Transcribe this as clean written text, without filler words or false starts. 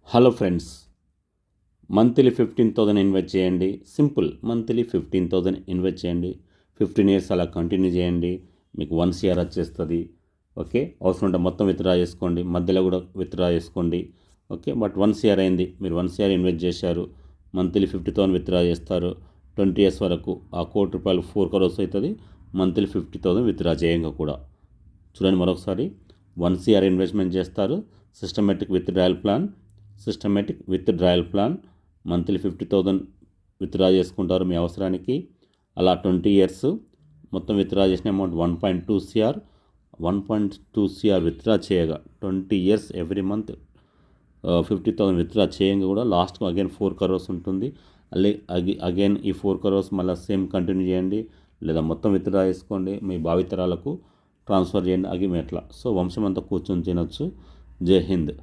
Hello friends, monthly 15,000 invest చేయండి. Simple, monthly 15,000 invest చేయండి. 15 years అలా కంటిన్యూ చేయండి. మీకు 1 CR వచ్చేస్తుంది. ఓకే, అవసరం ఉంటే మొత్తం విత్డ్రా చేసుకోండి, మధ్యలో కూడా విత్డ్రా చేసుకోండి. ఓకే, బట్ 1 CR అయింది, మీరు 1 CR ఇన్వెస్ట్ చేశారు, మంత్లీ 50,000 విత్డ్రా చేస్తారు. 20 ఇయర్స్ వరకు ఆ ₹1,00,00,000 4 crores అవుతుంది. మంత్లీ 50,000 విత్డ్రా చేయంగా కూడా. చూడండి మరొకసారి, 1 CR ఇన్వెస్ట్మెంట్ చేస్తారు. Systematic withdrawal plan monthly 50,000 withdraw చేసుకుంటారు మీ అవసరానికి. అలా 20 ఇయర్స్ మొత్తం విత్డ్రా చేసిన అమౌంట్ 1.2 CR. 1.2 CR విత్డ్రా చేయగా 20 ఇయర్స్ ఎవ్రీ మంత్ 50,000 విత్డ్రా చేయంగా కూడా లాస్ట్కు అగైన్ 4 crores ఉంటుంది. అగైన్ ఈ 4 crores మళ్ళీ సేమ్ కంటిన్యూ చేయండి, లేదా మొత్తం విత్డ్రా చేసుకోండి, మీ భావితరాలకు ట్రాన్స్ఫర్ చేయండి. ఎట్లా సో వంశం అంతా కూర్చొని తినొచ్చు. జై హింద్.